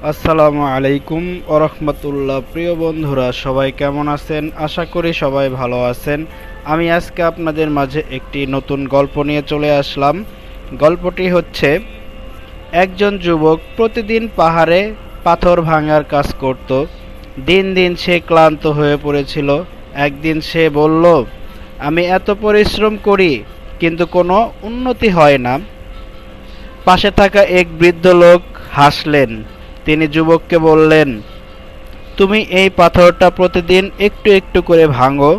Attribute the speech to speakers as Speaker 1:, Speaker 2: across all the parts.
Speaker 1: আসসালামু আলাইকুম ওরহমতুল্লাহ। প্রিয় বন্ধুরা, সবাই কেমন আছেন? আশা করি সবাই ভালো আছেন। আমি আজকে আপনাদের মাঝে একটি নতুন গল্প নিয়ে চলে আসলাম। গল্পটি হচ্ছে, একজন যুবক প্রতিদিন পাহাড়ে পাথর ভাঙার কাজ করত। দিন দিন সে ক্লান্ত হয়ে পড়েছিল। একদিন সে বলল, আমি এত পরিশ্রম করি কিন্তু কোনো উন্নতি হয় না। পাশে থাকা এক বৃদ্ধ লোক হাসলেন। তিনি যুবককে বললেন, তুমি এই পাথরটা প্রতিদিন একটু একটু করে ভাঙো।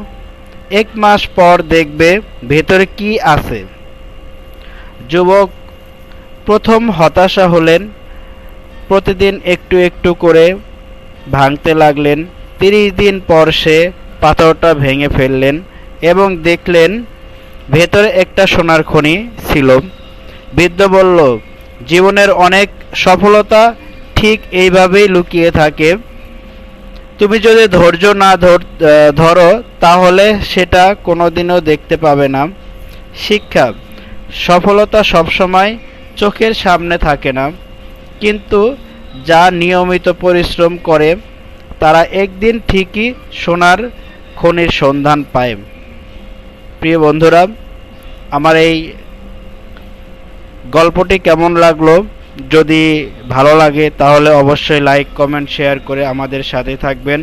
Speaker 1: 1 মাস পর দেখবে ভেতরে কি আছে। যুবক প্রথম হতাশা হলেন। প্রতিদিন একটু একটু করে ভাঙতে লাগলেন। 30 দিন পর সে পাথরটা ভেঙে ফেললেন এবং দেখলেন ভেতরে একটা সোনার খনি ছিল। বৃদ্ধ বলল, জীবনের অনেক সফলতা ঠিক এইভাবেই লুকিয়ে থাকে। তুমি যদি ধৈর্য না ধরো তাহলে সেটা কোনোদিনও দেখতে পাবে না। শিক্ষা: সফলতা সবসময় চোখের সামনে থাকে না, কিন্তু যা নিয়মিত পরিশ্রম করে তারা একদিন ঠিকই সোনার খনির সন্ধান পায়। প্রিয় বন্ধুরা, আমার এই গল্পটি কেমন লাগলো? যদি ভালো লাগে তাহলে অবশ্যই লাইক, কমেন্ট, শেয়ার করে আমাদের সাথে থাকবেন।